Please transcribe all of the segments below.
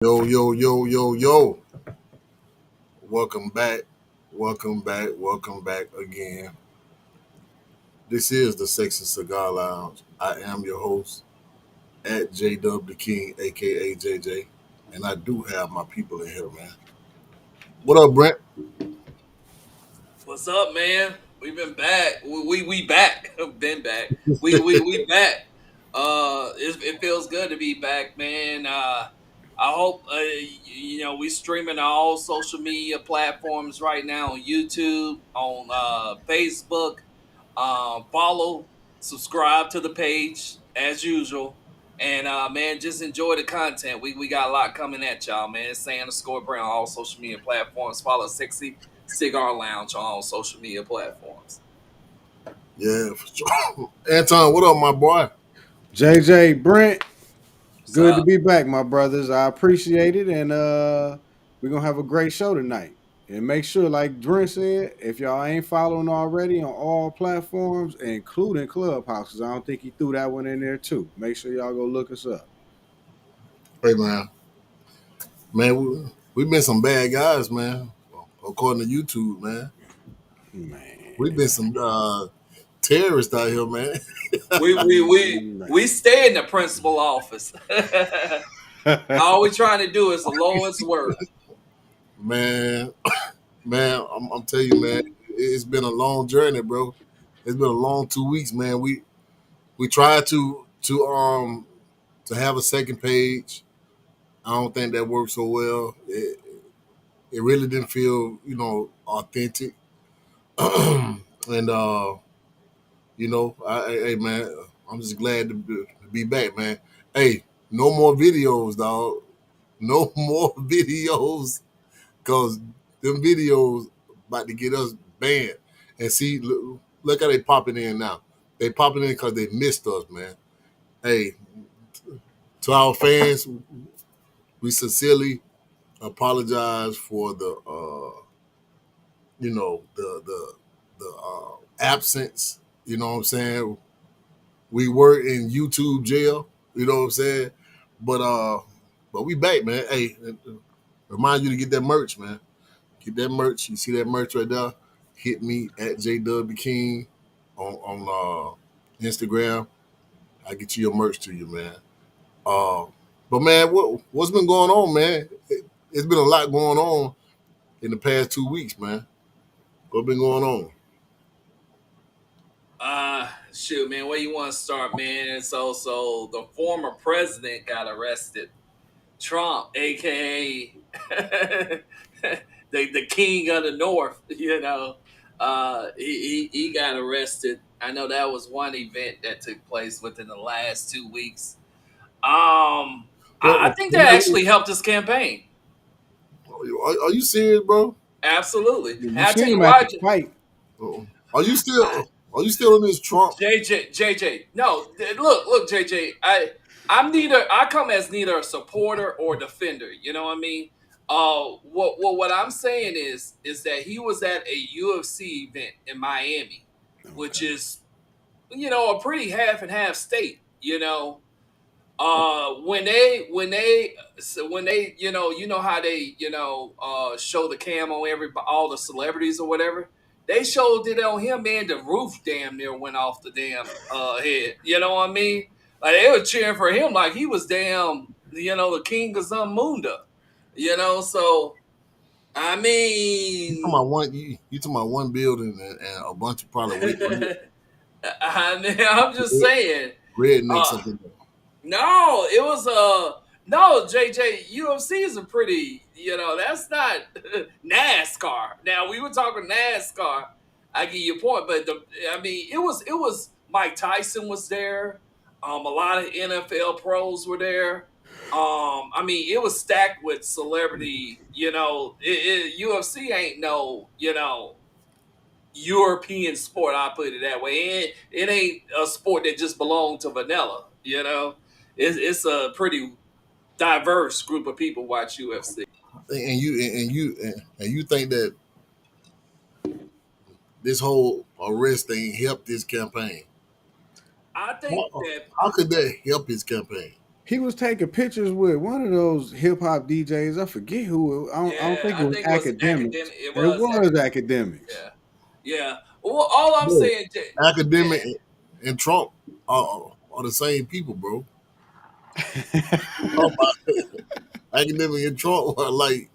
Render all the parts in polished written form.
Yo, yo, yo, yo, yo. Welcome back. Welcome back. Welcome back again. This is the Sexy Cigar Lounge. I am your host at JW the King, aka JJ. And I do have my people in here, man. What up, Brent? What's up, man? We've been back. We back. Been back. We back. It feels good to be back, man. I hope we streaming on all social media platforms right now on YouTube, on Facebook. Follow, subscribe to the page as usual, and man, just enjoy the content. We got a lot coming at y'all, man. Say underscore Brown on all social media platforms. Follow Sexy Cigar Lounge on all social media platforms. Yeah, for sure. Anton, what up, my boy? JJ Brent, What's good to up? be back, my brothers. I appreciate it, and we're gonna have a great show tonight. And make sure, like Brent said, if y'all ain't following already on all platforms, including Clubhouse, 'cause I don't think he threw that one in there too. Make sure y'all go look us up. Hey, man. Man, we've been some bad guys, man. According to YouTube, man. We've Man, been some terrorists out here, man. We stay in the principal office. All we trying to do is the lowest work. Man, man, I'm telling you, man, it's been a long journey, bro. It's been a long 2 weeks, man. We tried to have a second page. I don't think that worked so well. It really didn't feel, authentic. And hey man, I'm just glad to be back, man. Hey, no more videos, dog. No more videos, cause them videos about to get us banned. And see, look how they popping in now. They popping in because they missed us, man. Hey, to our fans, we sincerely apologize for the absence. You know what I'm saying? We were in YouTube jail. You know what I'm saying? But but we back, man. Hey, remind you to get that merch, man. Get that merch. You see that merch right there? Hit me at JW King on Instagram. I get you your merch to you, man. Uh, but man, what's been going on, man? It's been a lot going on in the past 2 weeks, man. What been going on? Shoot, man, where you want to start, man? It's also the former president got arrested. Trump, aka the king of the North, he got arrested. I know that was one event that took place within the last 2 weeks. I Well, think that actually helped his campaign. are you serious, bro? Absolutely, you and I tell seen you him at why. the fight? Are you I, still are you still in this Trump? JJ. No, look, JJ. I'm neither. I come as neither a supporter or defender. You know what I mean? What I'm saying is that he was at a UFC event in Miami, which Okay. is a pretty half and half state. When they how they show the cam on all the celebrities or whatever. They showed it on him, man. The roof damn near went off the damn head. You know what I mean? Like they were cheering for him like he was damn the king of Zamunda. So I You talking about mean, one? You talking about one building and a bunch of probably I'm just saying. rednecks Uh, up in there. No, it was no, JJ. UFC is a pretty, that's not NASCAR. Now we were talking NASCAR. I give you a point, but I mean, it was Mike Tyson was there. A lot of NFL pros were there. I mean, it was stacked with celebrity. UFC ain't no, European sport. I put it that way. It ain't a sport that just belonged to vanilla. It's a pretty diverse group of people watch UFC. And you think that this whole arrest thing helped his campaign? I think How, that how could that help his campaign? He was taking pictures with one of those hip hop DJs. I forget who. I don't Yeah, think it I was think it was academics. academic. It It was was academics. yeah, yeah. Well, all I'm Bro, saying, academic and Trump are the same people, bro. Talk about academic and Trump are like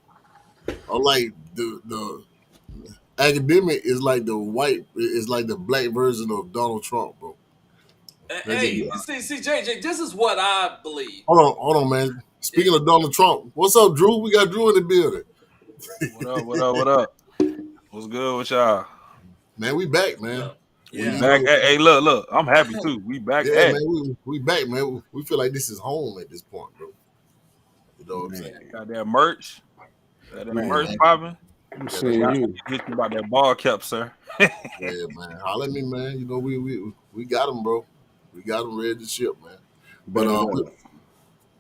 the academic is like the white is like the black version of Donald Trump, bro. Let's just be hey, honest. see, JJ, this is what I believe. Hold on, man. Yeah, Speaking of Donald Trump, what's up, Drew? We got Drew in the building. What up? What up? What up? What's good with y'all? Man, we back, man. so, We You yeah. back. know, Hey, look. I'm happy too. We back yeah, at man, it. we back, man. We feel like this is home at this point, bro. You know what I'm saying? Man, Got that merch. Got that Yeah, merch man, popping. I'm yeah, that's seeing right. you. Hit you about that ball cap, sir. Yeah, man. Holler at me, man. You know, we got them, bro. We got them ready to ship, man. But Bet it up.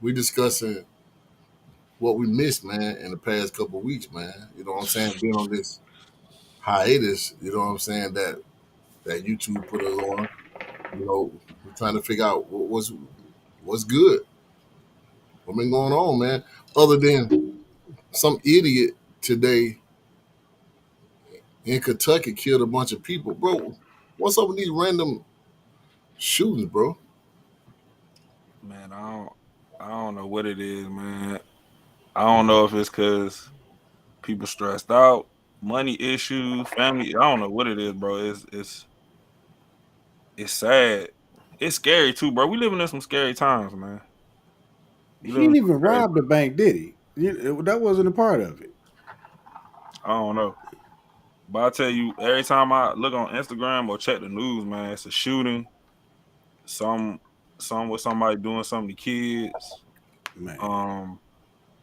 we discussing what we missed, man, in the past couple of weeks, man. You know what I'm saying? Being on this hiatus, you know what I'm saying, that YouTube put us on. You know, we're trying to figure out what's good. What been going on, man? Other than some idiot today in Kentucky killed a bunch of people, bro. What's up with these random shootings, bro? Man, I don't know what it is, man. I don't know if it's because people stressed out, money issues, family. I don't know what it is, bro. It's sad. It's scary too, bro. We living in some scary times, man. We He living in didn't some even scary rob the times. bank, did he? That wasn't a part of it. I don't know. But I tell you, every time I look on Instagram or check the news, man, it's a shooting. Some some with somebody doing something to kids. Man, Um,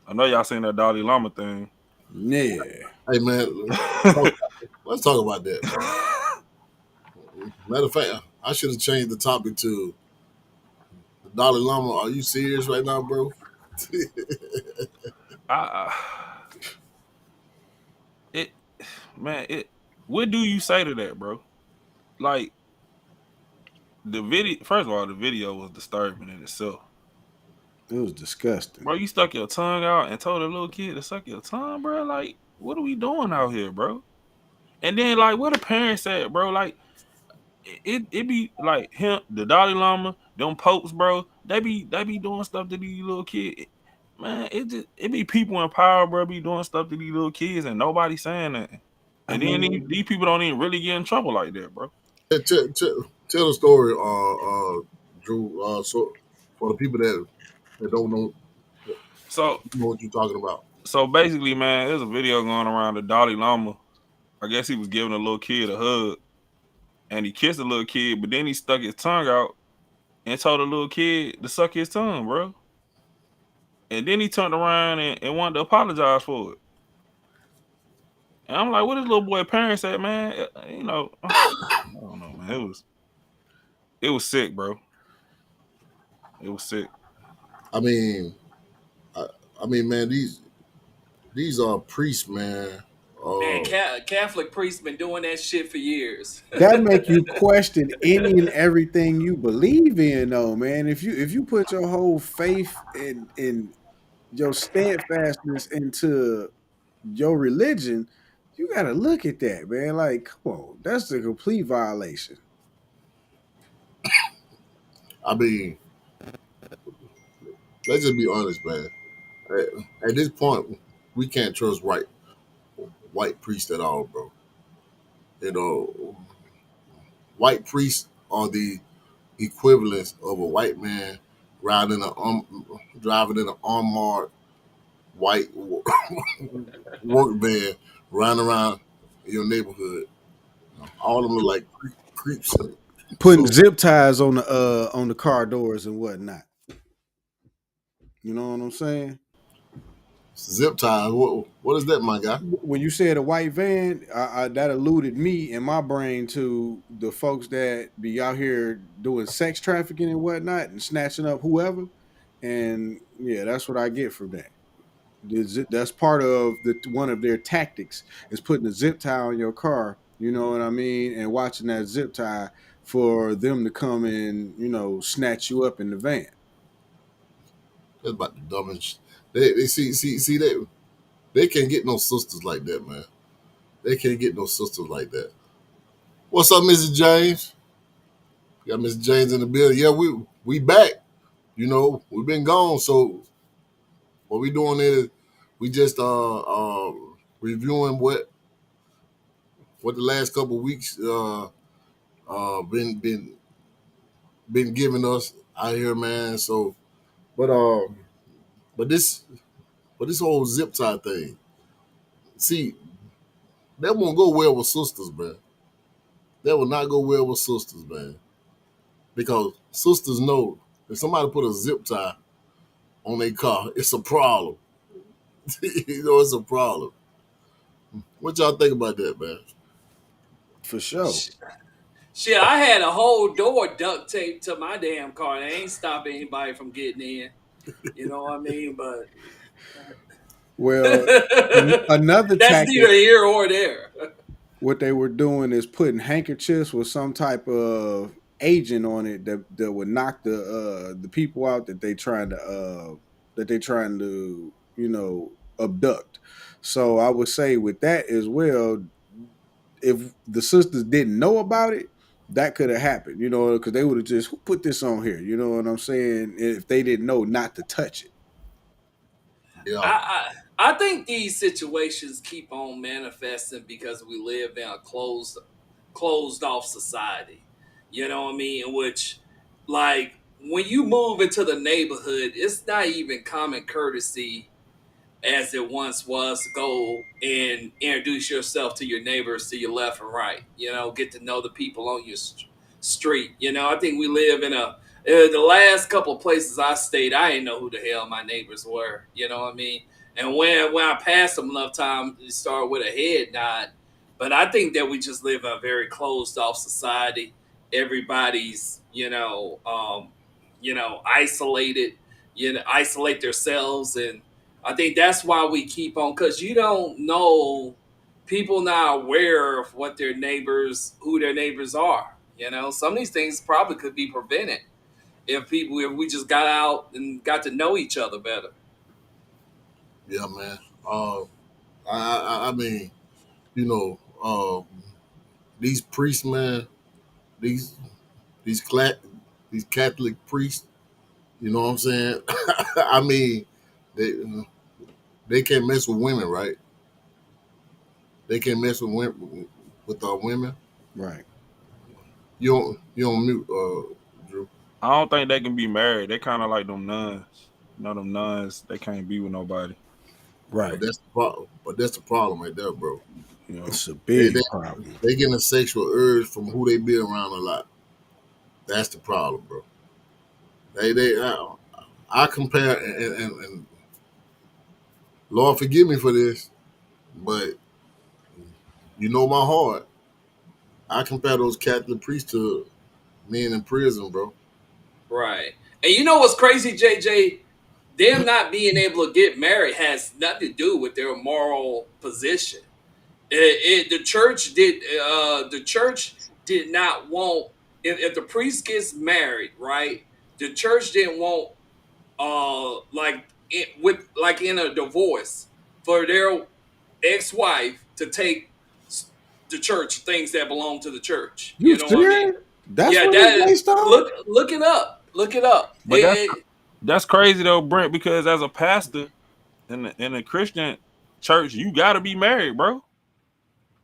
I know y'all seen that Dalai Lama thing. yeah. Hey, man, let's talk about that, man. Matter of fact, I should have changed the topic to the Dalai Lama. Are you serious right now, bro? I it man, it what do you say to that, bro? Like the video first of all, the video was disturbing in itself. It was disgusting. Bro, you stuck your tongue out and told a little kid to suck your tongue, bro. Like, what are we doing out here, bro? And then like what the parents said, bro, like it be like him, the Dalai Lama, them popes, bro. They be doing stuff to these little kids. Man, it be people in power, bro, be doing stuff to these little kids and nobody saying that. I And then mean, these people don't even really get in trouble like that, bro. Tell the story, Drew. So for the people that don't So know what you're talking about. so basically, man, there's a video going around the Dalai Lama. I guess he was giving a little kid a hug and he kissed a little kid, but then he stuck his tongue out and told the little kid to suck his tongue, bro. And then he turned around and wanted to apologize for it. And I'm like, what his little boy parents at, man? You know, I don't know, man. It was sick, bro. It was sick. I mean, I, I mean, man, these are priests, man. Man, Uh, Catholic priests been doing that shit for years. that make you question any and everything you believe in, though, man. If you put your whole faith in your steadfastness into your religion, you got to look at that, man. Like, come on, that's a complete violation. I mean, let's just be honest, man. At this point, we can't trust white priests at all, bro. You know, white priests are the equivalents of a white man riding driving in an armored white work van, running around your neighborhood. All of them look like creeps. Putting So zip ties on the car doors and whatnot. You know what I'm saying? zip ties. What is that, my guy? When you said a white van, that eluded me in my brain to the folks that be out here doing sex trafficking and whatnot and snatching up whoever. And yeah, that's what I get from that. That's part of one of their tactics is putting a zip tie on your car. You know what I mean, and watching that zip tie for them to come and snatch you up in the van. That's about the dumbest. They see they can't get no sisters like that, man. They can't get no sisters like that. What's up, Mrs. James? Got Mrs. James in the building. Yeah, we back. You know, we've been gone. So what we doing is we just reviewing what the last couple of weeks been giving us out here, man. So but but this but this whole zip tie thing, see, that won't go well with sisters, man. That will not go well with sisters, man. Because sisters know if somebody put a zip tie on their car, it's a problem. You know, it's a problem. What y'all think about that, man? For sure. Shit, I had a whole door duct taped to my damn car. They ain't stopping anybody from getting in. You know what I mean? But Well, another that's tactic, neither here or there. what they were doing is putting handkerchiefs with some type of agent on it that would knock the people out that they trying to abduct. So I would say with that as well, if the sisters didn't know about it, that could have happened, because they would have just, who put this on here, you know what I'm saying? If they didn't know not to touch it. Yeah, I think these situations keep on manifesting because we live in a closed off society. You know what I mean? In which, like, when you move into the neighborhood, it's not even common courtesy as it once was to go and introduce yourself to your neighbors to your left and right. You know, get to know the people on your street. You know, I think we live in the last couple of places I stayed, I didn't know who the hell my neighbors were. You know what I mean? And when I passed them enough time, it started with a head nod. But I think that we just live in a very closed off society. Everybody's, isolated, isolate themselves. And I think that's why we keep on, because you don't know, people not aware of who their neighbors are. You know, some of these things probably could be prevented if we just got out and got to know each other better. yeah, man. Uh, I mean, you know, these priests, man, these these cla- these Catholic priests, you know what I'm saying? I mean, they they can't mess with women, right? They can't mess with women. Right. You don't mute, Drew. I don't think they can be married. They kind of like them nuns. You know, them nuns, they can't be with nobody. Right. But that's the problem right there, bro. You know, It's a They big they problem. they getting a sexual urge from who they be around a lot. That's the problem, bro. I compare and Lord forgive me for this, but you know my heart. I compare those Catholic priests to men in prison, bro. Right. And you know what's crazy, JJ? Them not being able to get married has nothing to do with their moral position. The church did not want, if the priest gets married, right? The church didn't want, like in a divorce, for their ex-wife to take the church things that belong to the church. You You know what I mean? serious? That's Yeah, what it's that based on? look it up. Look it up. but that's crazy though, Brent. Because as a pastor in a Christian church, you got to be married, bro.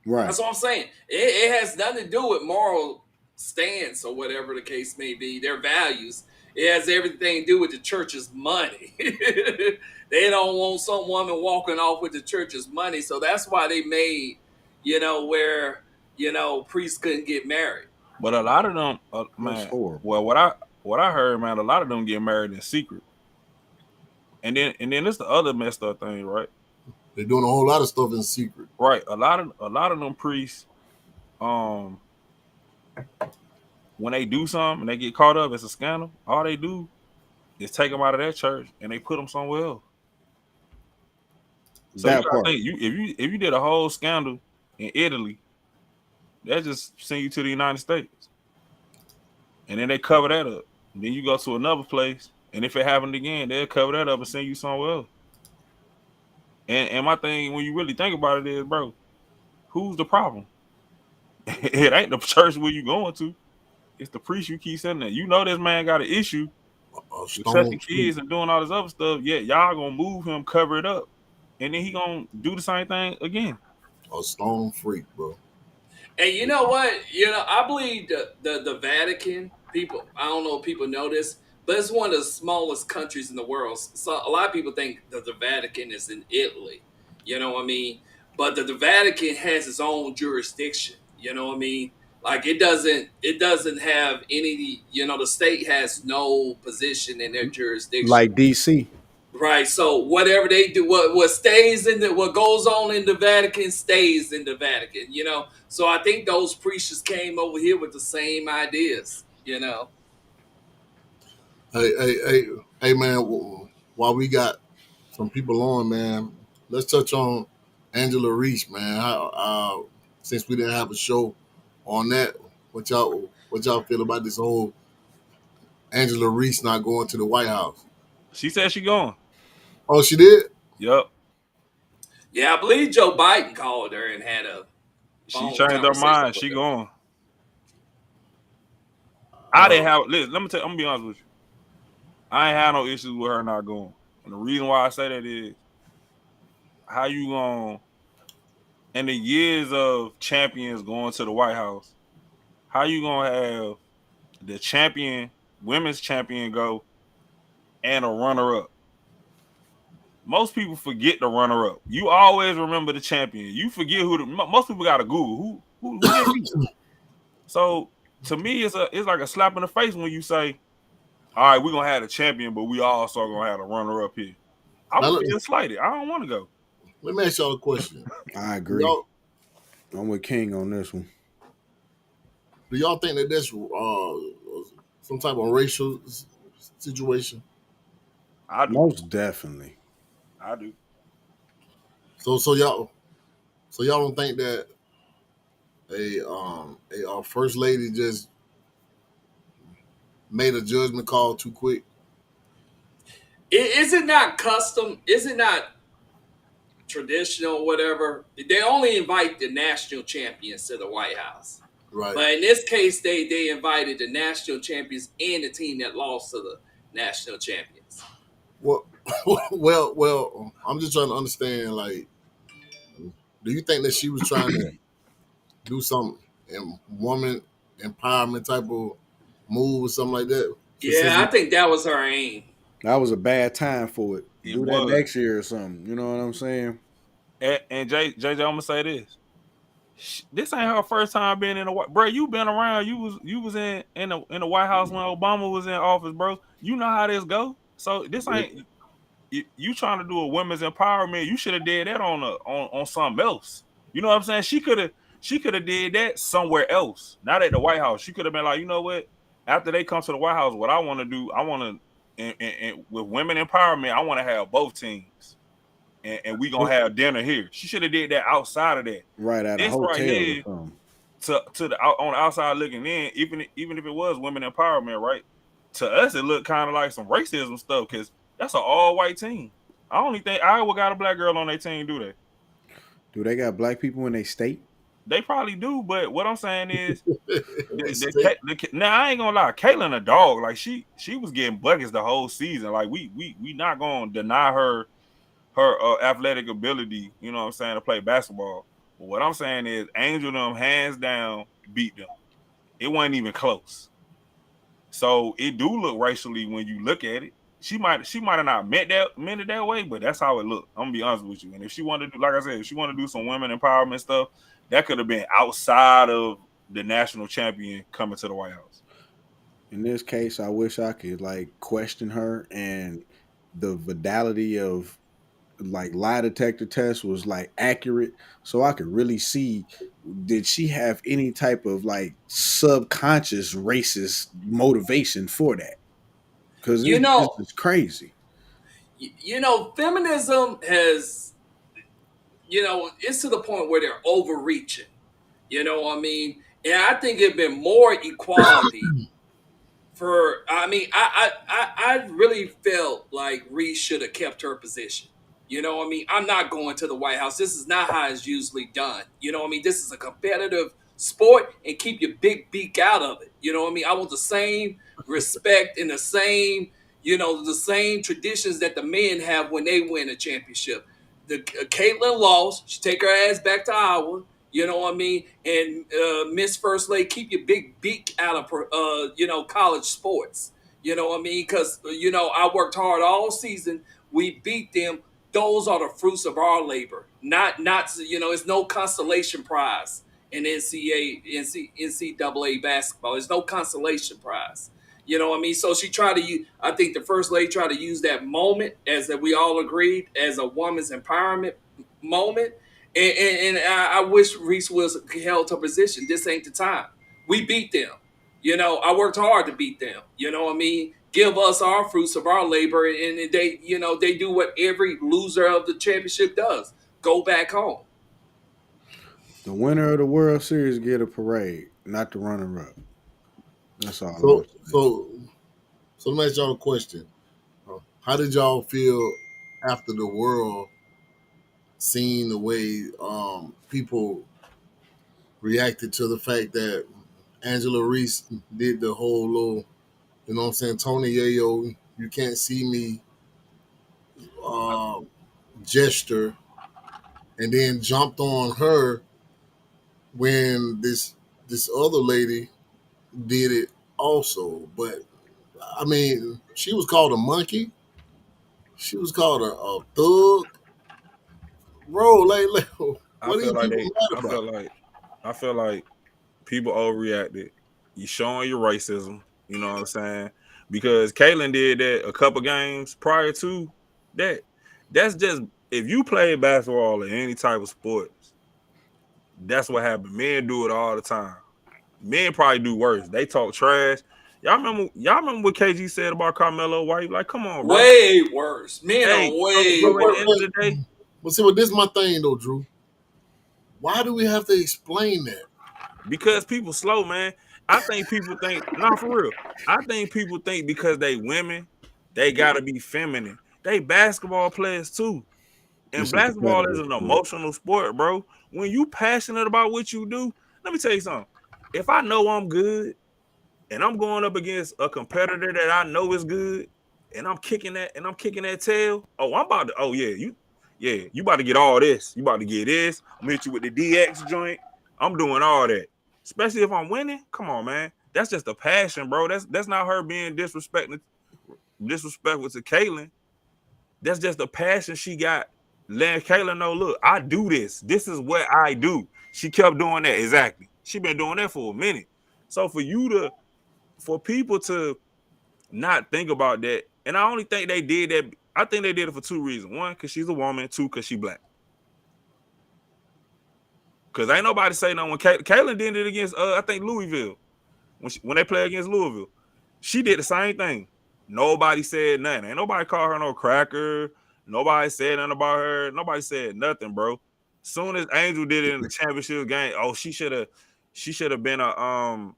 Right. That's what I'm saying. It has nothing to do with moral stance or whatever the case may be, their values. It has everything to do with the church's money. They don't want some woman walking off with the church's money. So that's why they made, where, priests couldn't get married. But a lot of them, That's man. horrible. Well, what I heard, man, a lot of them get married in secret. And then it's the other messed up thing, right? They're doing a whole lot of stuff in secret. Right. A lot of them priests, um, when they do something and they get caught up, it's a scandal. All they do is take them out of that church and they put them somewhere else. So you That gotta part. think, if you did a whole scandal in Italy, that just send you to the United States, and then they cover that up. And then you go to another place. And if it happened again, they'll cover that up and send you somewhere else. And my thing, when you really think about it, is, bro, who's the problem? It ain't the church where you going to. It's the priest you keep sending there. You know this man got an issue A with stone touching freak. kids and doing all this other stuff. Yeah, y'all gonna move him, cover it up, and then he gonna do the same thing again. A stone freak, bro. And you know what? I believe the Vatican people. I don't know if people know this, but it's one of the smallest countries in the world. So a lot of people think that the Vatican is in Italy. You know what I mean? But the Vatican has its own jurisdiction. You know what I mean? Like it doesn't have any. The state has no position in their jurisdiction. Like DC. Right. So whatever they do, what goes on in the Vatican stays in the Vatican. So I think those priests came over here with the same ideas. Hey, man. While we got some people on, man, let's touch on Angela Reese, man. Since we didn't have a show on that, what y'all feel about this whole Angela Reese not going to the White House? She said she going. Oh, she did. Yup. Yeah, I believe Joe Biden called her and had a She phone changed her conversation mind. with She her. going. I didn't Uh, have. Listen, let me tell. I'm gonna be honest with you. I ain't had no issues with her not going. And the reason why I say that is how you going in the years of champions going to the White House. How you gonna have the champion, women's champion go and a runner up? Most people forget the runner up. You always remember the champion. You forget most people got to Google who they beat. So to me, it's like a slap in the face when you say, "All right, we're gonna have a champion, but we also gonna have a runner up here." I now would let, feel slighted. I don't want to go. let me ask y'all a question. I Do agree. y'all I'm with King on this one. do y'all think that that's some type of racial situation? I do. Most definitely. I do. So y'all don't think that a first lady just made a judgment call too quick? Is it not custom? Is it not traditional? Whatever. They only invite the national champions to the White House. Right. But in this case, they invited the national champions and the team that lost to the national champions. Well, well. I'm just trying to understand. Like, do you think that she was trying to do some woman empowerment type of move or something like that? Since Yeah, I think that was her aim. That was a bad time for it. It Do that was. next year or something. You know what I'm saying? And JJ, I'm gonna say this. This ain't her first time being in the White. Bro, you been around. You was in the White House when Obama was in office, bro. You know how this go. So this ain't you trying to do a women's empowerment. You should have did that on something else. You know what I'm saying? She could have did that somewhere else, not at the White House. She could have been like, you know what? After they come to the White House, what I want to do, I want to, and with women empowerment, I want to have both teams, and we gonna have dinner here. She should have did that outside of that. Right at a This right hotel or here something. to the on the outside looking in, even if it was women empowerment, right? To us, it looked kind of like some racism stuff because that's an all white team. I only think Iowa got a black girl on their team. Do they? Do they got black people in their state? They probably do, but what I'm saying is, they stay. now I ain't gonna lie, Caitlin a dog. Like she was getting buckets the whole season. Like we not gonna deny her athletic ability. You know what I'm saying, to play basketball. But what I'm saying is, Angel them hands down beat them. It wasn't even close. So it do look racially when you look at it. She might have not meant it that way, but that's how it looked. I'm gonna be honest with you. And if she wanted to do, like I said, if she wanted to do some women empowerment stuff, that could have been outside of the national champion coming to the White House. In this case, I wish I could like question her and the validity of like lie detector test was like accurate so I could really see did she have any type of like subconscious racist motivation for that because You this know, is crazy. feminism has, it's to the point where they're overreaching. You know what I mean? And I think it'd been more equality I really felt like Reese should have kept her position. You know what I mean? I'm not going to the White House. This is not how it's usually done. You know what I mean? This is a competitive sport and keep your big beak out of it. You know what I mean? I want the same respect and the same, the same traditions that the men have when they win a championship. The Caitlin lost. She take her ass back to Iowa. You know what I mean? And Miss First Lady, keep your big beak out of college sports. You know what I mean? Because I worked hard all season. We beat them. Those are the fruits of our labor. Not it's no consolation prize in NCAA basketball. There's no consolation prize. You know what I mean? So she tried to use, I think the First Lady tried to use that moment, as that we all agreed, as a woman's empowerment moment. And I wish Reese was held her position. This ain't the time. We beat them. I worked hard to beat them. You know what I mean? Give us our fruits of our labor, and they do what every loser of the championship does: go back home. The winner of the World Series get a parade, not the runner up. That's all I'm So saying. so so let me ask y'all a question. How did y'all feel after the world seeing the way people reacted to the fact that Angela Reese did the whole little, what I'm saying, Tony Yayo, you can't see me uh, gesture, and then jumped on her when this other lady did it also. But I mean, she was called a monkey. She was called a thug. Bro, like, I what are feel you like people they. mad I about? feel like. I feel like people overreacted. You showing your racism. You know what I'm saying? Because Caitlyn did that a couple games prior to that. That's just if you play basketball or any type of sports, that's what happened. Men do it all the time. Men probably do worse. They talk trash. Y'all remember what KG said about Carmelo White? Like, come on, bro. Way worse. Men are Hey, so way so at the But, end of worse. the day, but see, this is my thing though, Drew. Why do we have to explain that? because people slow, man. I think people think, not for real. I think people think because they women, they gotta be feminine. They basketball players too. And It's a basketball is competitive an sport. emotional sport, bro. When you passionate about what you do, let me tell you something. If I know I'm good and I'm going up against a competitor that I know is good, and I'm kicking that tail. Oh, I'm about to. Oh you about to get all this. You about to get this. I'm gonna hit you with the DX joint. I'm doing all that. Especially if I'm winning. Come on, man. That's just a passion, bro. That's not her being disrespectful to Kaylin. That's just the passion she got. Letting Kaylin know, look, I do this. This is what I do. She kept doing that. Exactly. She been doing that for a minute. So for people to not think about that, and I only think they did that. I think they did it for two reasons. One, because she's a woman. Two, because she black. Because ain't nobody say no when Kaylin did it against I think Louisville when they play against Louisville. She did the same thing. Nobody said nothing. Ain't nobody called her no cracker. Nobody said nothing about her. Nobody said nothing, bro. Soon as Angel did it in the championship game, oh, she should have been a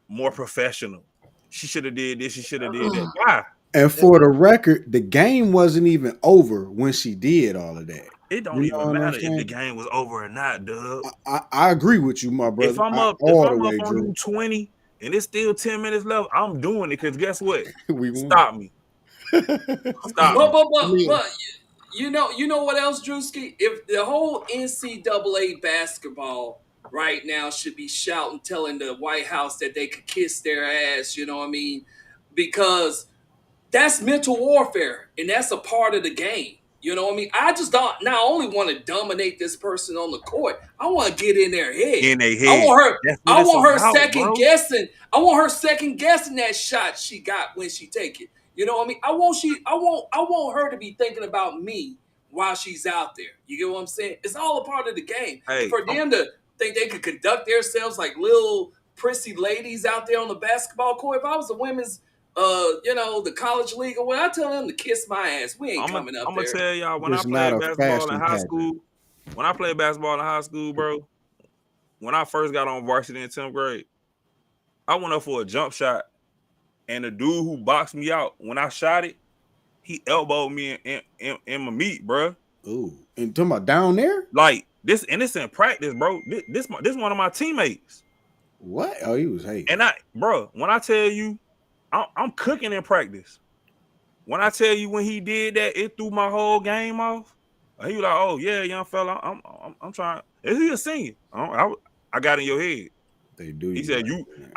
more professional. She should have did this. She should have did that. Why? And for the record, the game wasn't even over when she did all of that. It You don't know even what I'm matter if the saying? game was over or not, Dub. I agree with you, my If brother. I'm up, if All the I'm up way, on Drew. you 20 and it's still 10 minutes left, I'm doing it because guess what? We won. Stop me. Stop But me. but I but mean, but you know what else, Drewski? If the whole NCAA basketball right now should be shouting, telling the White House that they could kiss their ass. You know what I mean? Because that's mental warfare, and that's a part of the game. You know what I mean? I just don't not only want to dominate this person on the court, I want to get in their head. In their I head. want her. That's what I it's want her about, second bro. guessing. I want her second guessing that shot she got when she take it. You know what I mean? I want her to be thinking about me while she's out there. You get what I'm saying? It's all a part of the game. And Hey, for them to think they could conduct themselves like little prissy ladies out there on the basketball court. If I was a women's the college league or what, I tell them to kiss my ass. We ain't I'm gonna coming up I'm gonna there. tell y'all when I It's not played a basketball in fashion high pageant. school, bro, when I first got on varsity in 10th grade, I went up for a jump shot and the dude who boxed me out when I shot it, he elbowed me in my meat, bro. Ooh, and talking about down there? Like this, and it's in practice, bro. This one of my teammates, What? Oh, he was hating. and bro, when I tell you, I'm cooking in practice. When I tell you when he did that, it threw my whole game off. He was like, "Oh yeah, young fella, I'm trying." Is he a senior? I got in your head. They do He you said, like "You, that.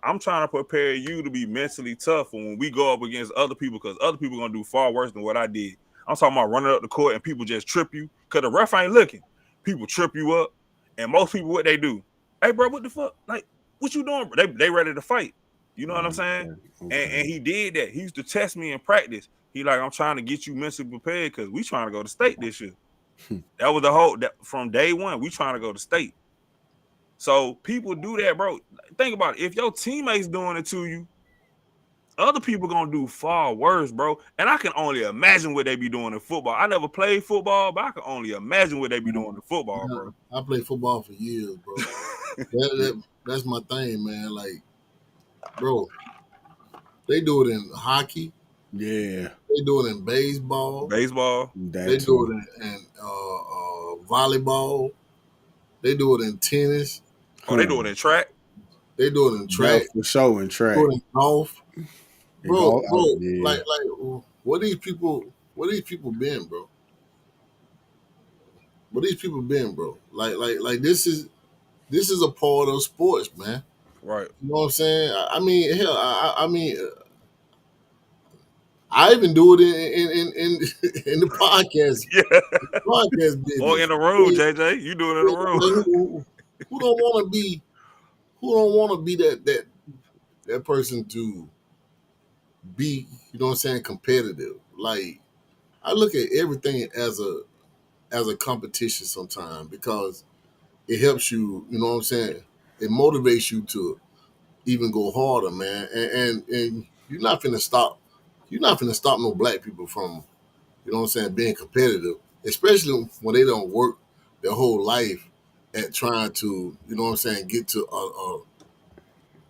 I'm trying to prepare you to be mentally tough for when we go up against other people, because other people gonna do far worse than what I did. I'm talking about running up the court and people just trip you because the ref ain't looking. People trip you up, and most people what they do? Hey, bro, what the fuck? Like, what you doing? Bro? They ready to fight. You know what I'm Oh, saying? okay. And Okay. he did that. He used to test me in practice. He like, I'm trying to get you mentally prepared because we trying to go to state this year. That was the whole from day one. We trying to go to state. So people do that, bro. Think about it. If your teammates doing it to you, other people gonna do far worse, bro. And I can only imagine what they be doing in football. I never played football, but I can only imagine what they be doing in football, Yeah, bro. I played football for years, bro. That's my thing, man. Like, bro, they do it in hockey. Yeah, They do it in baseball. Baseball. They that do too. it in volleyball. They do it in tennis. Oh, they Huh. doing it in track. They do it in That track. for sure in They do track. it in golf. It Bro, go bro, out. Yeah. like, where these people been, bro? Where these people been, bro? Like, this is a part of sports, man. Right. You know what I'm saying? I mean, hell, I mean, I even do it in the Yeah. podcast Or business. in the I room, mean, JJ. You doing it in the yeah, room. like, who don't want to be who don't want to be that person to be, you know what I'm saying, competitive. Like, I look at everything as a competition sometimes because it helps you, you know what I'm saying? It motivates you to even go harder, man. And you're not finna stop no black people from, you know what I'm saying, being competitive, especially when they don't work their whole life at trying to, you know what I'm saying, get to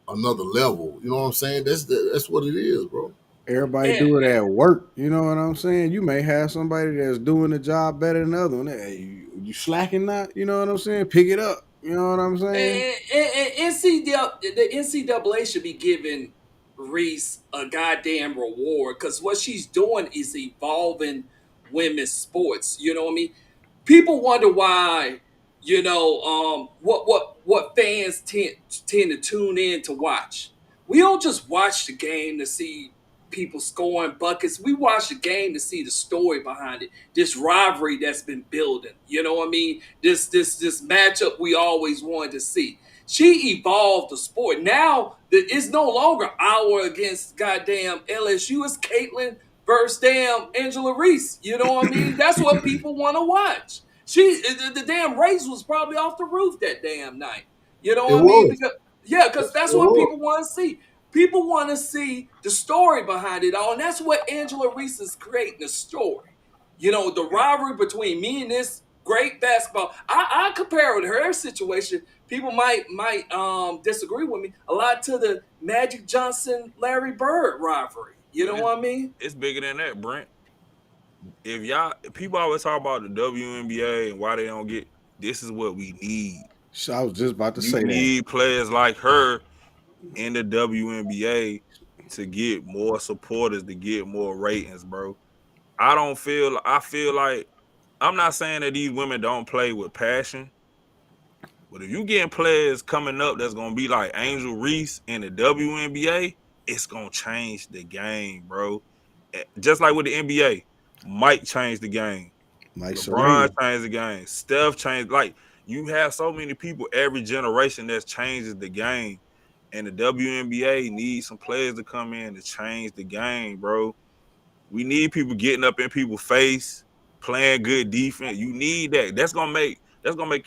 another level. You know what I'm saying? That's what it is, bro. Everybody And, do it at work. You know what I'm saying? You may have somebody that's doing the job better than the other one. Hey, you slacking not? You know what I'm saying? Pick it up. You know what I'm saying? and the NCAA should be giving Reese a goddamn reward because what she's doing is evolving women's sports. You know what I mean? People wonder why. What fans tend to tune in to watch. We don't just watch the game to see people scoring buckets. We watch the game to see the story behind it. This rivalry that's been building. You know what I mean? This matchup we always wanted to see. She evolved the sport. Now it's no longer our against goddamn LSU. It's Caitlin versus damn Angela Reese. You know what I mean? That's what people want to watch. The damn race was probably off the roof that damn night. You know It what I mean? was. Because yeah, because It that's what was. people want to see. People want to see the story behind it all, and that's what Angela Reese is creating a story. The rivalry between me and this great basketball. I compare with her situation. People might disagree with me a lot to the Magic Johnson Larry Bird rivalry. You But know what I mean? it's bigger than that, Brent. If y'all people always talk about the WNBA and why they don't get, this is what we need. So I was just about to You say that. need players like her in the WNBA to get more supporters, to get more ratings, bro. I feel like, I'm not saying that these women don't play with passion, but if you getting players coming up that's gonna be like Angel Reese in the WNBA, it's gonna change the game, bro. Just like with the NBA, Mike changed the game. Like LeBron Serena. changed the game. Steph changed. Like, you have so many people every generation that changes the game, and the WNBA needs some players to come in to change the game, bro. We need people getting up in people's face, playing good defense. You need that. That's gonna make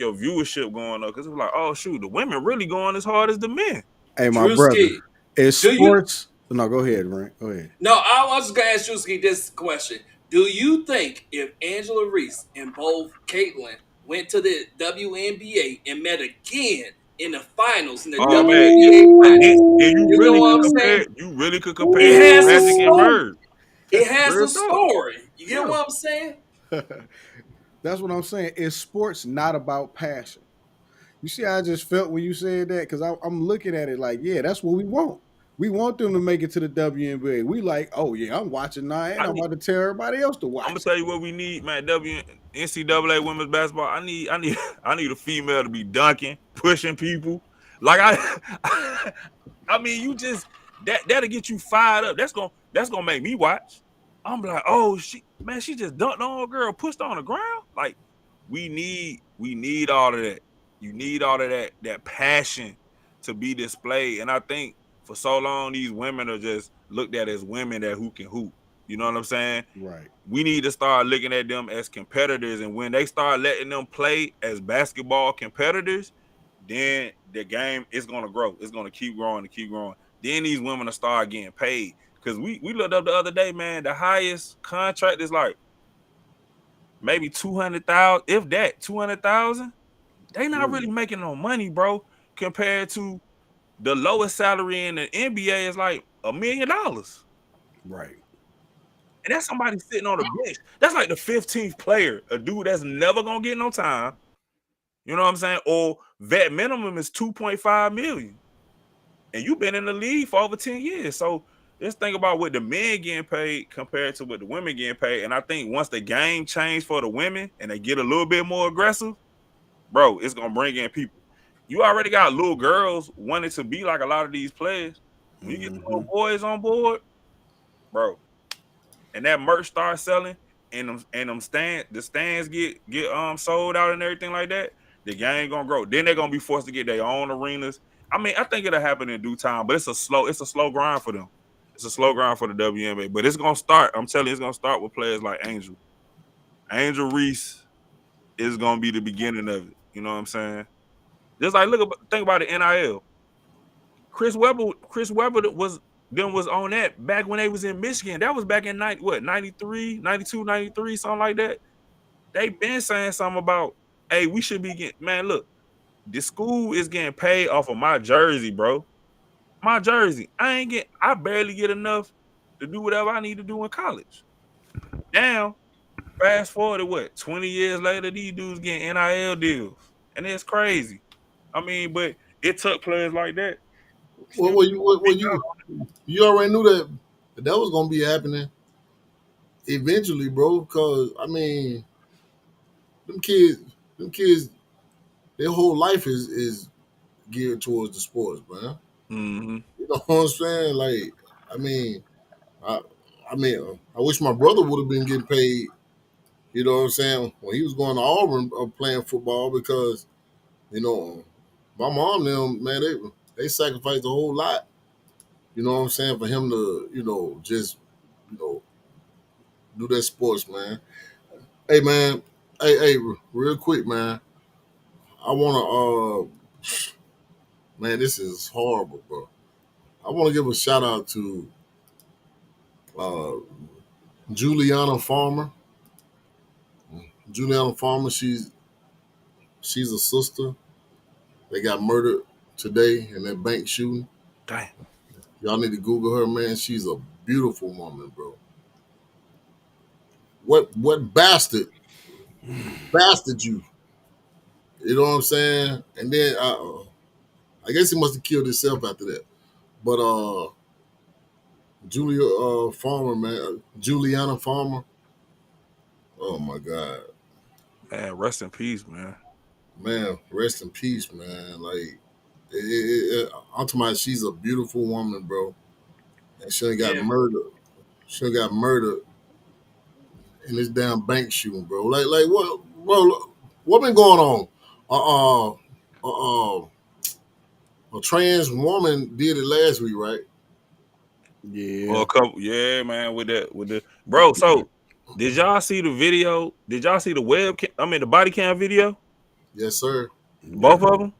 your viewership going up because it's like, oh shoot, the women really going as hard as the men. Hey, my brother. Drewski, Is do you sports? No, go ahead, Rent. Go ahead. No, I was going to ask Drewski this question. Do you think if Angela Reese and both Caitlyn went to the WNBA and met again in the finals in the Oh man, yeah. WNBA finals. And you You know really what could I'm saying? compare. You really could It compare has a Magic and story. Bird. It has a Real talk. story. You get Yeah. what I'm saying? That's what I'm saying. Is sports not about passion? You see, how I just felt when you said that because I'm looking at it like, yeah, that's what we want. We want them to make it to the WNBA. We like, oh yeah, I'm watching now, and I I'm need. about to tell everybody else to I'm gonna watch it. tell you what we need, man. NCAA women's basketball. I need, I need a female to be dunking, pushing people. Like I mean, you just that'll get you fired up. That's gonna make me watch. I'm like, oh she just dunked on a girl, pushed her on the ground. Like we need all of that. You need all of that passion to be displayed. And I think for so long these women are just looked at as women that who can hoop. You know what I'm saying? Right. We need to start looking at them as competitors. And when they start letting them play as basketball competitors, then the game is gonna grow. It's gonna keep growing and keep growing. Then these women will start getting paid. Cause we looked up the other day, man. The highest contract is like maybe 200,000, if that 200,000. They not Ooh, really making no money, bro. Compared to the lowest salary in the NBA is like $1 million. right. And that's somebody sitting on the bench. That's like the 15th player, a dude that's never gonna get no time. You know what I'm saying? Or vet minimum is 2.5 million. And you've been in the league for over 10 years. So let's think about what the men getting paid compared to what the women getting paid. And I think once the game changed for the women and they get a little bit more aggressive, bro, it's gonna bring in people. You already got little girls wanting to be like a lot of these players. When you get the Hmm. little boys on board, bro, and that merch starts selling, and them the stands get sold out and everything like that, the game gonna grow. Then they're gonna be forced to get their own arenas. I mean, I think it'll happen in due time, but it's a slow grind for them. It's a slow grind for the WNBA, but it's gonna start. I'm telling you, it's gonna start with players like Angel. Angel Reese is gonna be the beginning of it. You know what I'm saying? Just like think about the NIL. Chris Webber was on that back when they was in Michigan. That was back in 93, 92, 93, something like that. They been saying something about, hey, we should be getting, man, look, the school is getting paid off of my jersey, bro. My jersey. I barely get enough to do whatever I need to do in college. Now, fast forward to what? 20 years later, these dudes getting NIL deals. And it's crazy. I mean, but it took players like that. Well, Excuse me. you already knew that was gonna be happening eventually, bro. Because I mean, them kids, them kids, their whole life is geared towards the sports, man. Mm-hmm. You know what I'm saying? Like, I mean, I, I wish my brother would have been getting paid. You know what I'm saying? When he was going to Auburn playing football, because you know, my mom them man, they sacrificed a whole lot. You know what I'm saying, for him to just you know do that sports, man. Hey, man. Hey, real quick, man. I wanna man, this is horrible, bro. I want to give a shout out to uh, Juliana Farmer. Juliana Farmer, she's a sister. They got murdered today in that bank shooting. Damn. Y'all need to Google her, man. She's a beautiful woman, bro. What bastard you? You know what I'm saying? And then I guess he must have killed himself after that. But Julia Farmer, man, Juliana Farmer. Oh my God, Man, rest in peace, man. man, rest in peace, man. Like, I'm talking about, she's a beautiful woman, bro, and she got Yeah. murdered. She got murdered in this damn bank shooting, bro. Like what, bro? What been going on? Uh, a trans woman did it last week, right? Or Yeah. a couple, yeah, man, with the bro. So did y'all see the video? Did y'all see the the body cam video? Yes, sir. Both Yeah. of them?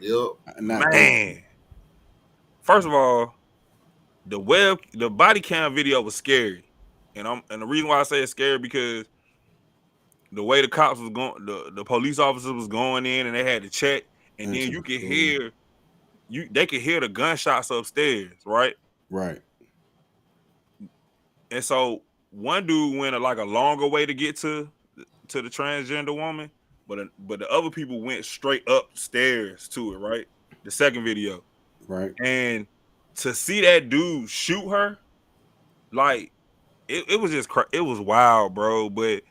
Yep. Not both. Man. First of all, the body cam video was scary. And the reason why I say it's scary because the way the cops was going, the police officers was going in and they had to check. and then into you the can school. hear they can hear the gunshots upstairs, right? Right. And so one dude went like a longer way to get to the transgender woman, but the other people went straight upstairs to it, right? The second video. Right. And to see that dude shoot her, like it was just it was wild, bro. But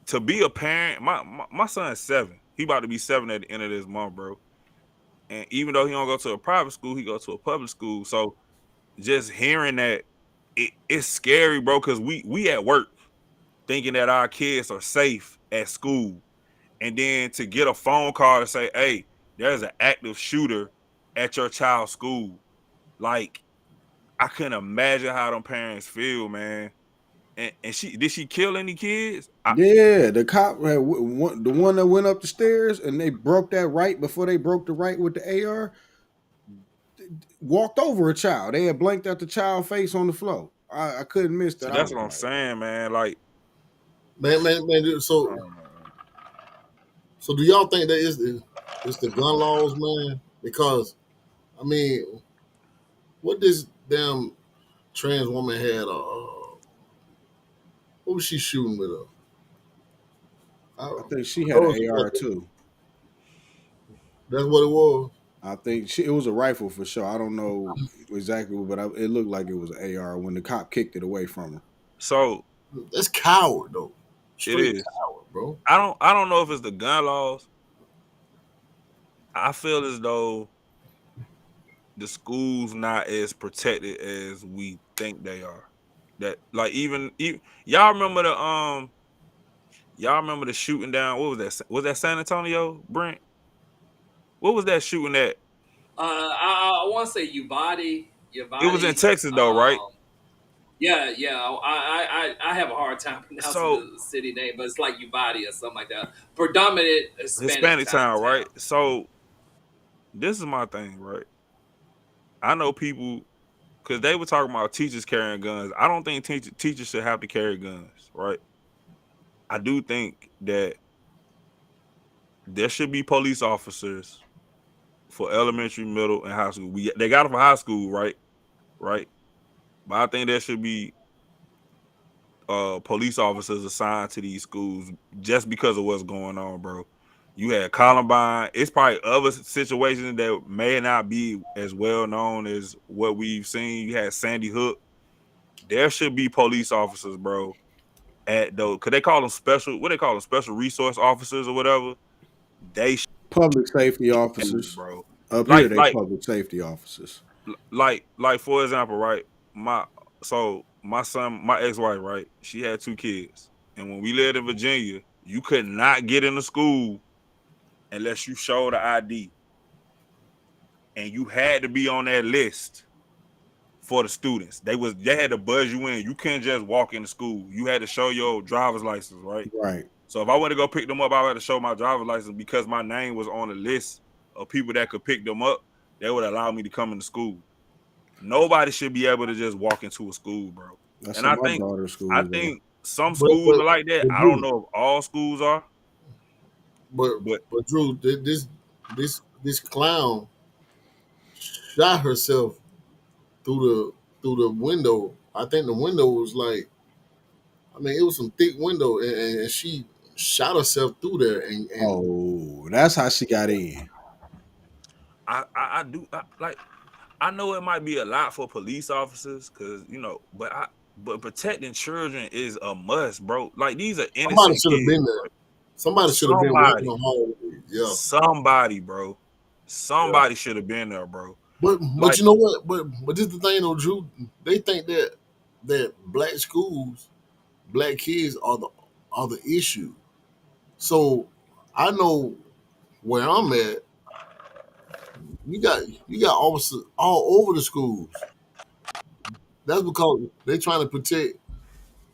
to be a parent, my son's 7. He about to be 7 at the end of this month, bro. And even though he don't go to a private school, he go to a public school. So just hearing that, it's scary, bro, because we at work thinking that our kids are safe at school. And then to get a phone call to say, hey, there's an active shooter at your child's school. Like, I couldn't imagine how them parents feel, man. And she did she kill any kids? Yeah, the cop had the one that went up the stairs and they broke that right before they broke the right with the AR. Walked over a child. They had blanked out the child face on the floor. I couldn't miss See, that. I that's was what I'm like, saying, man. Like, Man. Dude, so do y'all think that it's the gun laws, man? Because I mean, what this damn trans woman had? What was she shooting with? I think she I had know an she AR got too. that's what it was. I think it was a rifle for sure. I don't know exactly, but it looked like it was an AR when the cop kicked it away from her. so That's coward though, it straight is. coward, bro. I don't know if it's the gun laws. I feel as though the schools not as protected as we think they are. That like even y'all remember the shooting down, what was that? Was that San Antonio, Brent? What was that shooting at? I want to say Uvalde. It was in Uvalde. Texas though, right? Yeah, yeah. I have a hard time pronouncing So the city name, but it's like Uvalde or something like that. Predominant Hispanic Hispanic town, right? town. So this is my thing, right? I know people because they were talking about teachers carrying guns. I don't think teachers should have to carry guns, right? I do think that there should be police officers for elementary, middle, and high school. They got it for high school, right? Right. But I think there should be police officers assigned to these schools just because of what's going on, bro. You had Columbine. It's probably other situations that may not be as well known as what we've seen. You had Sandy Hook. There should be police officers, bro. At those, could they call them special? What they call them? Special resource officers or whatever. They should Public safety be schools, officers. bro. Up here, Like, they like, public safety officers. like for example, right? My son, my ex-wife, right? She had 2 kids. And when we lived in Virginia, you could not get into school unless you showed the ID. And you had to be on that list for the students. They had to buzz you in. You couldn't just walk into school. You had to show your driver's license, right? Right. So if I went to go pick them up, I had to show my driver's license because my name was on the list of people that could pick them up. They would allow me to come into school. Nobody should be able to just walk into a school, bro. That's And in I my think daughter's I school though. think some But schools are like that. I don't Drew, know if all schools are, but but Drew, this clown shot herself through the window. I think the window was like, I mean, it was some thick window, and she shot herself through there, and Oh, that's how she got in. I do like I know it might be a lot for police officers because but protecting children is a must, bro. Like these are somebody innocent should have kids, been there. bro. Somebody should have been walking Somebody, the hallway. Yeah, somebody, bro. yeah. Somebody should have been there, bro. But Like you know what? But this is the thing though, Drew. They think that black schools, black kids are the issue. So I know where I'm at. You got officers all over the schools. That's because they trying to protect.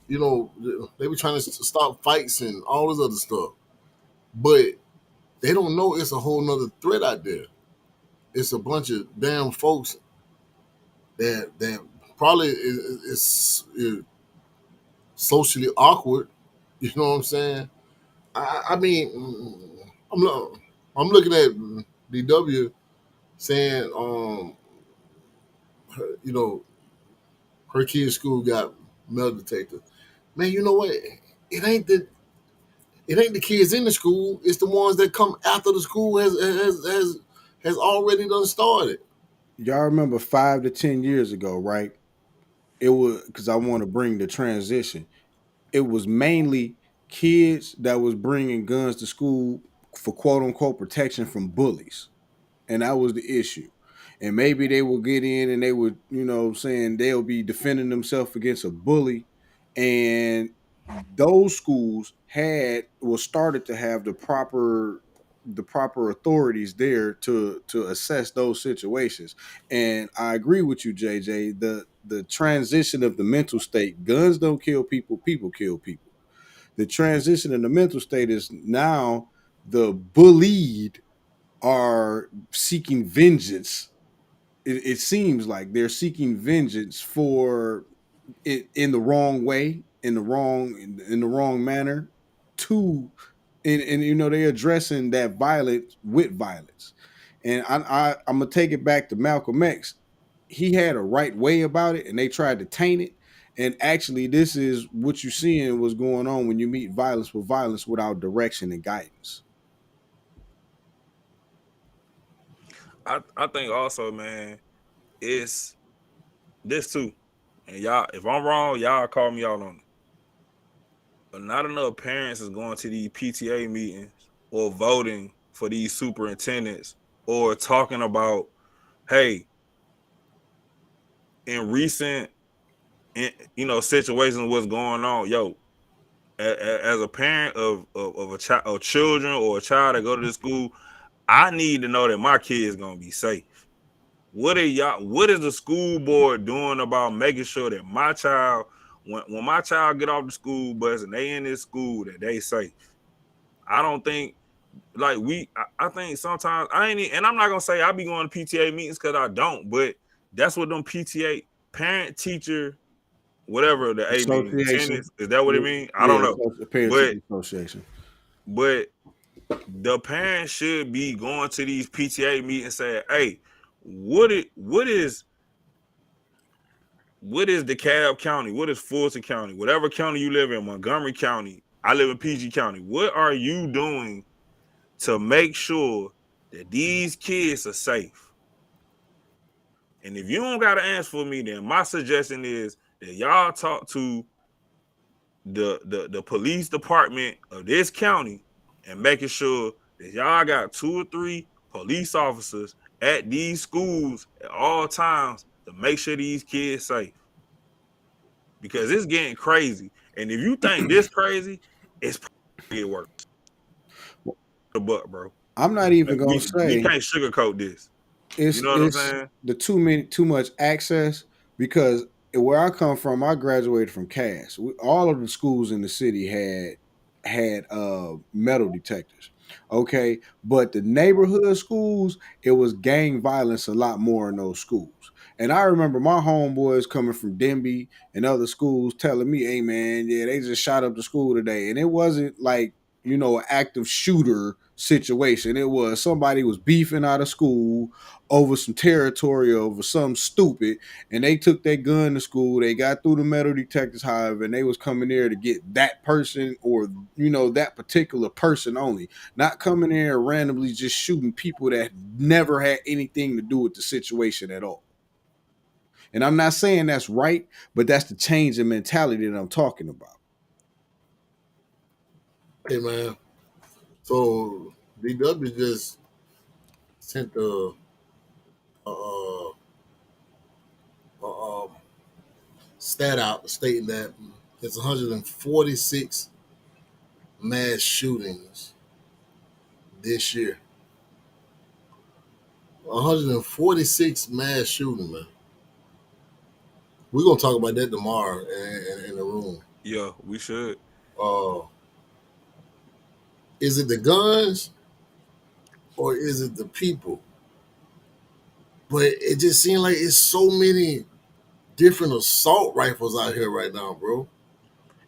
They were trying to stop fights and all this other stuff. But they don't know it's a whole nother threat out there. It's a bunch of damn folks that probably is socially awkward. You know what I'm saying? I mean, I'm looking at DW saying, you know, her kid's school got metal detectors. Man, you know what? It ain't the it ain't the kids in the school. It's the ones that come after the school has already done started. Y'all remember 5 to 10 years ago, right? It was because I want to bring the transition. It was mainly kids that was bringing guns to school for quote unquote protection from bullies, and that was the issue. And maybe they will get in and they would, saying they'll be defending themselves against a bully, and those schools had was started to have the proper authorities there to assess those situations. And I agree with you, JJ. The transition of the mental state, guns don't kill people, people kill people. The transition in the mental state is now the bullied are seeking vengeance. It seems like they're seeking vengeance for it in the wrong way, in the wrong manner, to and they're addressing that violence with violence. And I'm gonna take it back to Malcolm X. He had a right way about it, and they tried to taint it. And actually, this is what you're seeing what's going on when you meet violence with violence without direction and guidance. I think also, man, it's this too. And y'all, if I'm wrong, y'all call me out on it. But not enough parents is going to these PTA meetings or voting for these superintendents or talking about, hey, in recent, situations, what's going on, yo. As a parent of a child, of children, or a child that go to this school, I need to know that my kid is gonna be safe. What are y'all? What is the school board doing about making sure that my child, when my child get off the school bus and they in this school, that they safe? I don't think like I think sometimes I ain't, and I'm not gonna say I be going to PTA meetings because I don't, but that's what them PTA, parent teacher, whatever the A mean, Association. attendance, is that what it Yeah, mean? I don't yeah, know, the parent but teacher association. but the parents should be going to these PTA meetings and saying, hey, what is DeKalb County? What is Fulton County? Whatever county you live in, Montgomery County, I live in PG County. What are you doing to make sure that these kids are safe? And if you don't got an answer for me, then my suggestion is that y'all talk to the police department of this county and making sure that y'all got 2 or 3 police officers at these schools at all times to make sure these kids safe, because it's getting crazy. And if you think this crazy, it's probably get worse. The butt, bro. I'm not even gonna We say can't sugarcoat this. You it's know what I'm it's saying? the too much access, because where I come from, I graduated from Cass. All of the schools in the city had metal detectors. Okay, but the neighborhood schools, it was gang violence a lot more in those schools. And I remember my homeboys coming from Denby and other schools telling me, "Hey man, yeah, they just shot up the school today," and it wasn't like an active shooter situation. It was somebody was beefing out of school over some territory, over something stupid, and they took their gun to school. They got through the metal detectors, however, and they was coming there to get that person, or that particular person only, not coming there randomly just shooting people that never had anything to do with the situation at all. And I'm not saying that's right, but that's the change in mentality that I'm talking about. Hey man, so DW just sent a, a stat out stating that there's 146 mass shootings this year. 146 mass shootings, man. We're gonna talk about that tomorrow in the room. Yeah, we should. Uh, is it the guns or is it the people? But it just seems like it's so many different assault rifles out here right now, bro.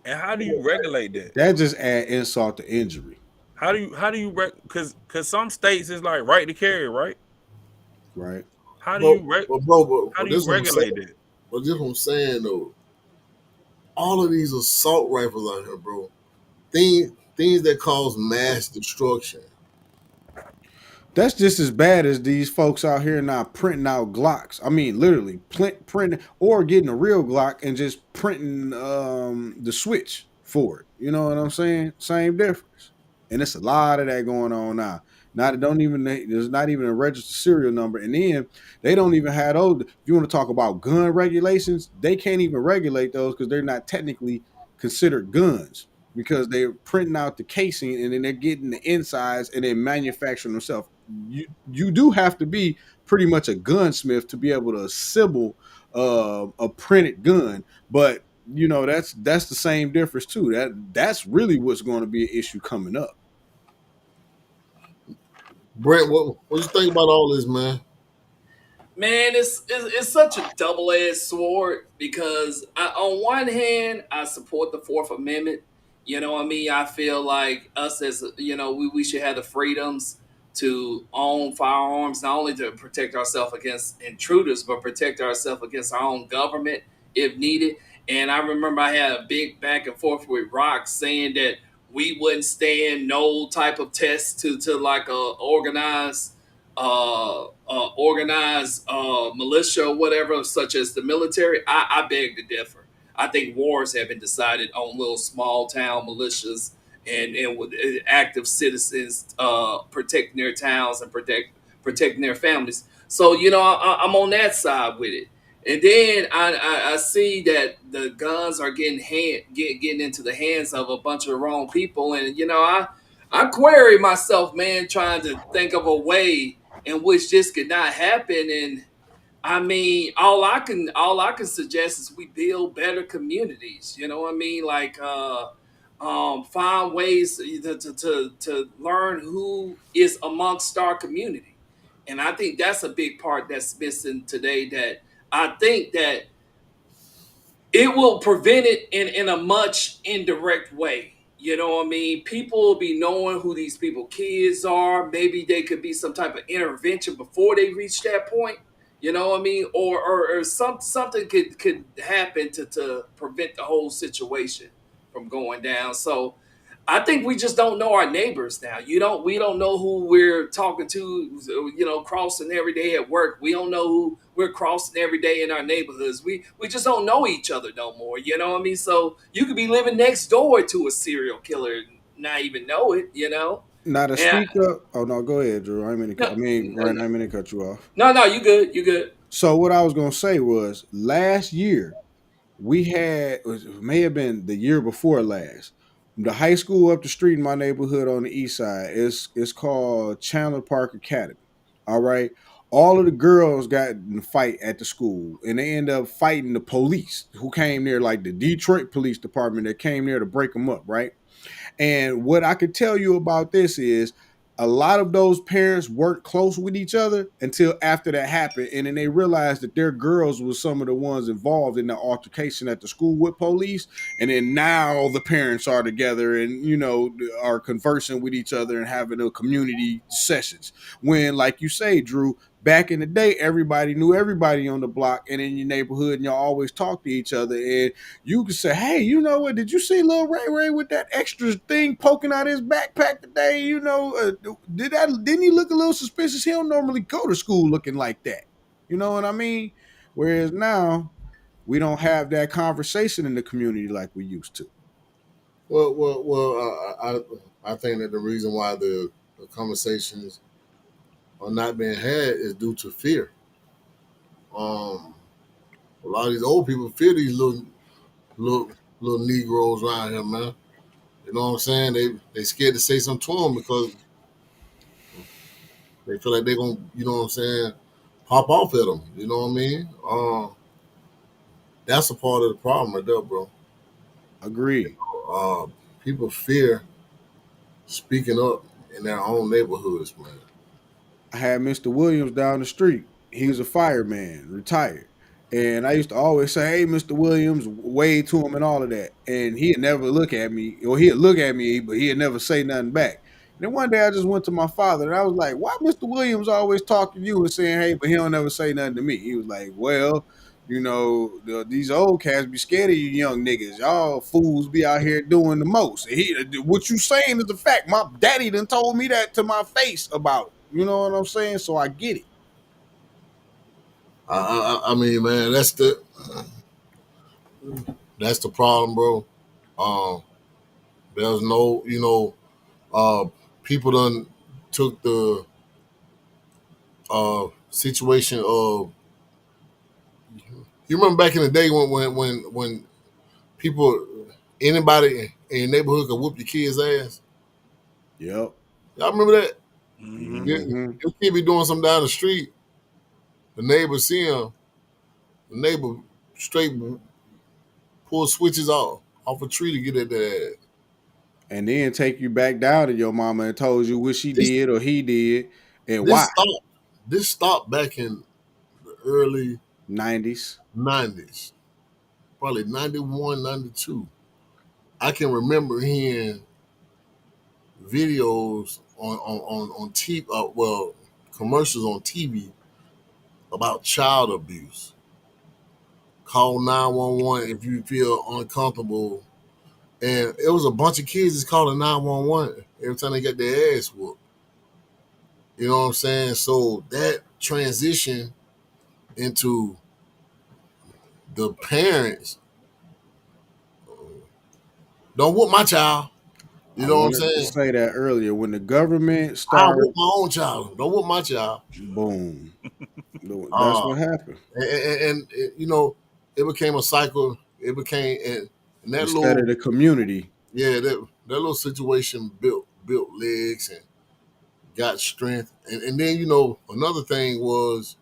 And how do you regulate that? That just add insult to injury. Because some states is like right to carry, right? Right. How do But you reg- but bro, how do this you what I'm saying. regulate that? But this what I'm saying though. All of these assault rifles out here, bro. Things that cause mass destruction. That's just as bad as these folks out here now printing out Glocks. I mean, literally printing or getting a real Glock and just printing the switch for it. You know what I'm saying? Same difference. And it's a lot of that going on now. Now they don't even there's not even a registered serial number, and then they don't even have those. If you want to talk about gun regulations, they can't even regulate those because they're not technically considered guns because they're printing out the casing and then they're getting the insides and then manufacturing themselves. You do have to be pretty much a gunsmith to be able to assemble a printed gun, but that's the same difference too. That's really what's going to be an issue coming up. Brent, what you think about all this, man? Man, it's such a double edged sword because on one hand, I support the Fourth Amendment. You know what I mean? I feel like us as we should have the freedoms to own firearms, not only to protect ourselves against intruders, but protect ourselves against our own government if needed. And I remember I had a big back and forth with Rock saying that we wouldn't stand no type of test to like organized militia or whatever, such as the military. I beg to differ. I think wars have been decided on little small town militias and with active citizens protecting their towns and protecting their families. So I'm on that side with it. And then I see that the guns are getting into the hands of a bunch of the wrong people, and I query myself, man, trying to think of a way in which this could not happen. And I mean, all I can suggest is we build better communities. You know what I mean? Like find ways to learn who is amongst our community. And I think that's a big part that's missing today. That I think that it will prevent it in a much indirect way. You know what I mean? People will be knowing who these people kids are. Maybe they could be some type of intervention before they reach that point. You know what I mean? Or something could happen to prevent the whole situation from going down. So I think we just don't know our neighbors now. We don't know who we're talking to, crossing every day at work. We don't know who we're crossing every day in our neighborhoods. We just don't know each other no more. You know what I mean? So you could be living next door to a serial killer and not even know it. Now to And speak up. Oh no, go ahead, Drew. I no, mean, Ryan, I mean to cut you off. no, you good, you good. So what I was gonna say was last year we had it may have been the year before last. The high school up the street in my neighborhood on the east side is called Chandler Park Academy. All right. All of the girls got in a fight at the school and they end up fighting the police who came there, like the Detroit Police Department that came there to break them up, right? And what I could tell you about this is a lot of those parents weren't close with each other until after that happened. And then they realized that their girls were some of the ones involved in the altercation at the school with police. And then now the parents are together and, are conversing with each other and having a community sessions. When, like you say, Drew, back in the day, everybody knew everybody on the block and in your neighborhood, and y'all always talked to each other. And you could say, "Hey, you know what? Did you see Lil Ray Ray with that extra thing poking out his backpack today? Didn't he look a little suspicious? He don't normally go to school looking like that. You know what I mean? Whereas now we don't have that conversation in the community like we used to. I think that the reason why the conversations are not being had is due to fear. Um, a lot of these old people fear these little little Negroes around here, man. You know what I'm saying? They scared to say something to them because they feel like they're gonna, you know what I'm saying, pop off at them. You know what I mean? That's a part of the problem right there, bro. Agree. Uh, People fear speaking up in their own neighborhoods, man. I had Mr. Williams down the street. He was a fireman, retired. And I used to always say, "Hey, Mr. Williams," wave to him and all of that. And he'd never look at me, or he'd look at me, but he'd never say nothing back. Then one day I just went to my father and I was like, "Why Mr. Williams always talking to you and saying hey, but he don't never say nothing to me?" He was like, "Well, these old cats be scared of you young niggas. Y'all fools be out here doing the most. And what you saying is the fact. My daddy done told me that to my face about it. You know what I'm saying? So I get it. I mean, man, that's the problem, bro. Um, there's no, people done took the situation of. You remember back in the day when people, anybody in your neighborhood could whoop your kid's ass. Yep. Y'all remember that? Mm-hmm. Hmm. Your kid be doing something down the street, the neighbor see him, the neighbor straight pull switches off a tree to get at that ass. And then take you back down to your mama and told you what she This did or he did and this why. stopped. This stopped back in the early 90s. '90s, probably 91, 92. I can remember hearing videos on TV, commercials on TV about child abuse. Call 911 if you feel uncomfortable. And it was a bunch of kids that's calling 911 every time they got their ass whooped. You know what I'm saying? So that transition into the parents, don't whoop my child. You I know what I'm wanted to saying? say that earlier. When the government I started, whoop my own child. Don't whoop my child. boom, that's Uh, what happened. and it became a cycle. It became and that Instead of little the community, yeah that little situation built legs and got strength. And then another thing was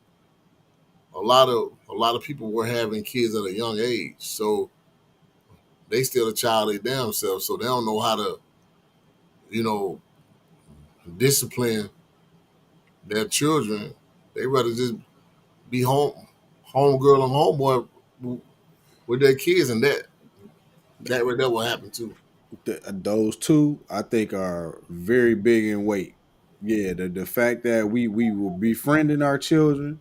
a lot of people were having kids at a young age, so they still a child of their damn self, so they don't know how to you know discipline their children. They rather just be homegirl and homeboy with their kids, and that right there will happen too. those two I think are very big in weight. Yeah, the fact that we were befriending our children,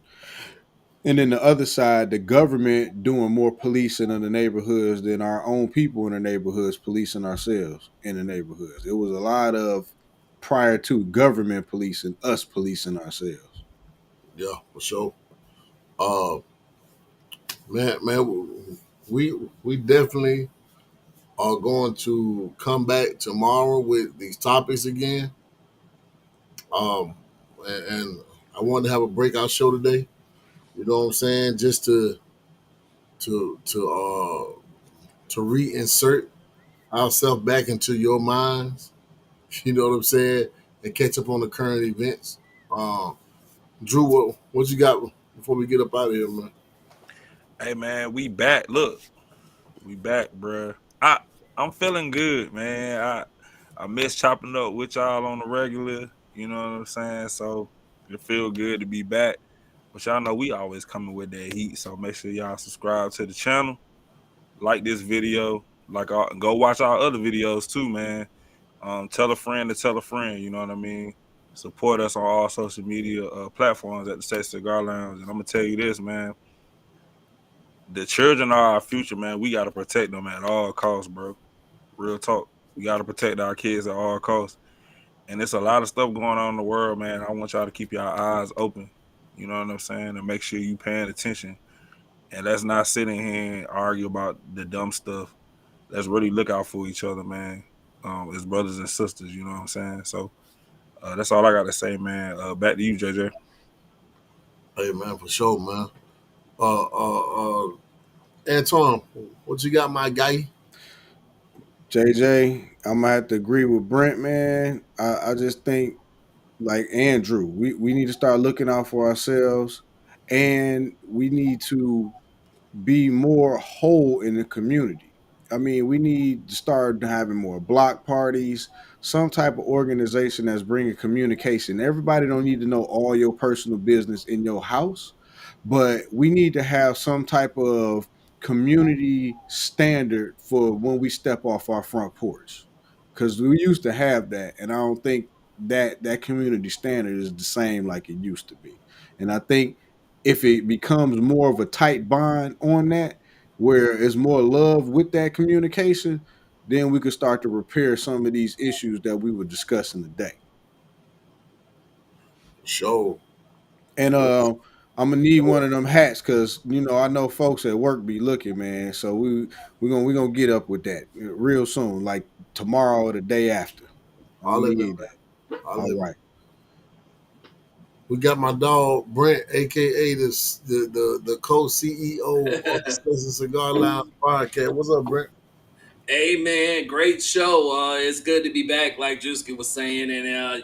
and then the other side, the government doing more policing in the neighborhoods than our own people in the neighborhoods policing ourselves in the neighborhoods. It was a lot of prior to government policing us policing ourselves. Yeah, for sure. Uh, man, we definitely are going to come back tomorrow with these topics again. Um, and I wanted to have a breakout show today. You know what I'm saying? Just to to uh to reinsert ourselves back into your minds. You know what I'm saying? And catch up on the current events. Um, Drew, what you got before we get up out of here, man? Hey man, we back. Look, we back, bruh. I'm feeling good, man. I miss chopping up with y'all on the regular. You know what I'm saying? So it feel good to be back. But y'all know we always coming with that heat. So make sure y'all subscribe to the channel, like this video, go watch our other videos too, man. Tell a friend to tell a friend. You know what I mean? Support us on all social media platforms at the State Cigar Lounge. And I'm gonna tell you this, man. The children are our future, man. We gotta protect them at all costs, bro. Real talk. We gotta protect our kids at all costs. And it's a lot of stuff going on in the world, man. I want y'all to keep your eyes open. You know what I'm saying? And make sure you paying attention. And let's not sit in here and argue about the dumb stuff. Let's really look out for each other, man. As brothers and sisters, you know what I'm saying? So that's all I got to say, man. Back to you, JJ. Hey, man, for sure, man. Uh, uh, uh, Antoine, what you got, my guy? JJ, I'm gonna have to agree with Brent, man. I just think like Andrew, we need to start looking out for ourselves, and we need to be more whole in the community. I mean, we need to start having more block parties, some type of organization that's bringing communication. Everybody don't need to know all your personal business in your house, but we need to have some type of community standard for when we step off our front porch. Because we used to have that, and I don't think that community standard is the same like it used to be. And I think if it becomes more of a tight bond on that, where it's more love with that communication, then we could start to repair some of these issues that we were discussing today. Show. And For I'm gonna need sure. one of them hats because I know folks at work be looking, man. So we're gonna get up with that real soon, like tomorrow or the day after. I'm All gonna of it, need that. man. All All of it. right. We got my dog Brent, aka the co-CEO of the Station Cigar Lounge podcast. What's up, Brent? Hey man, great show. It's good to be back, like Juski was saying, and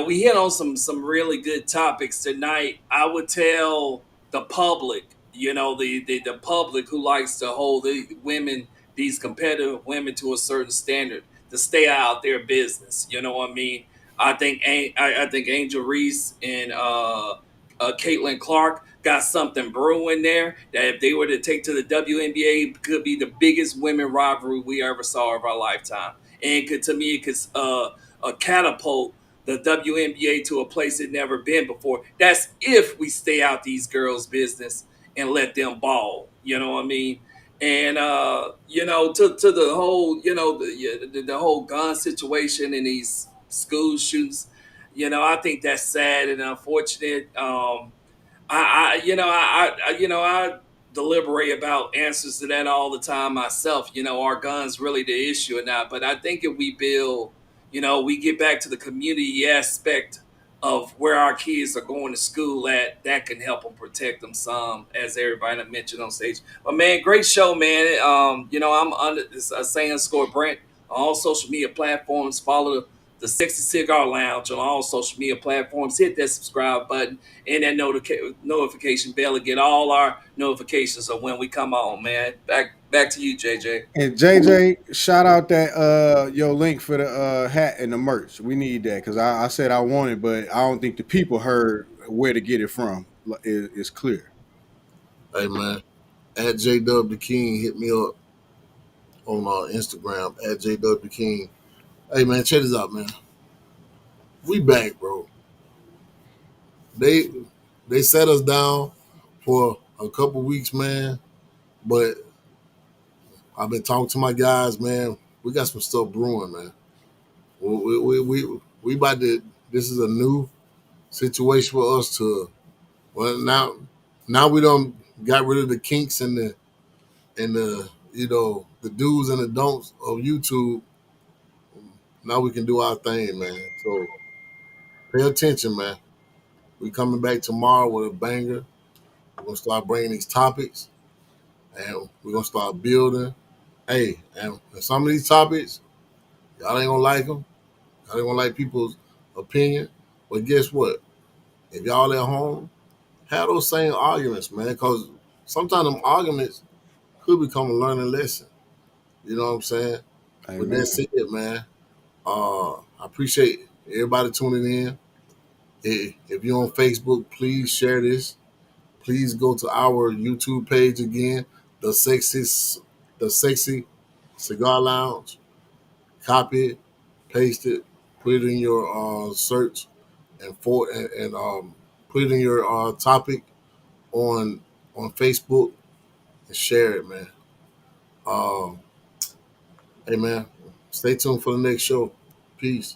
we hit on some really good topics tonight. I would tell the public, the public who likes to hold the women, these competitive women, to a certain standard, to stay out their business. You know what I mean? I think Angel Reese and Caitlin Clark got something brewing there that if they were to take to the WNBA, could be the biggest women rivalry we ever saw of our lifetime. And to me, it could catapult the WNBA to a place it never been before. That's if we stay out these girls' business and let them ball. You know what I mean? And to the whole, the whole gun situation in these school shootings, I think that's sad and unfortunate. I deliberate about answers to that all the time myself. Are guns really the issue or not? But I think if we build, we get back to the community aspect of where our kids are going to school at, that can help them protect them some, as everybody mentioned on stage. But man, great show, man. I'm under this saying score Brent on all social media platforms. Follow the Sexy Cigar Lounge on all social media platforms. Hit that subscribe button and that notification bell to get all our notifications of when we come on, man. Back to you, JJ. And JJ, shout out that your link for the hat and the merch. We need that because I said I want it, but I don't think the people heard where to get it from. It's clear. Hey, man. At JW the King, hit me up on Instagram at JW the King. Hey, man, check this out, man. We back, bro. They they set us down for a couple weeks, man. But I've been talking to my guys, man. We got some stuff brewing, man. We about to. This is a new situation for us to. Well, now we don't got rid of the kinks and the the do's and the don'ts of YouTube. Now we can do our thing, man. So pay attention, man. We coming back tomorrow with a banger. We're gonna start bringing these topics, and we're gonna start building. Hey, and some of these topics, y'all ain't gonna like them. Y'all ain't gonna like people's opinion. But guess what? If y'all at home, have those same arguments, man. Because sometimes them arguments could become a learning lesson. You know what I'm saying? But that's Amen. it, man. I appreciate everybody tuning in. If you're on Facebook, please share this. Please go to our YouTube page again, the sexy, the sexy cigar lounge. Copy it, paste it, put it in your search, and put it in your topic on Facebook and share it, man. Um, hey, man, stay tuned for the next show. Peace.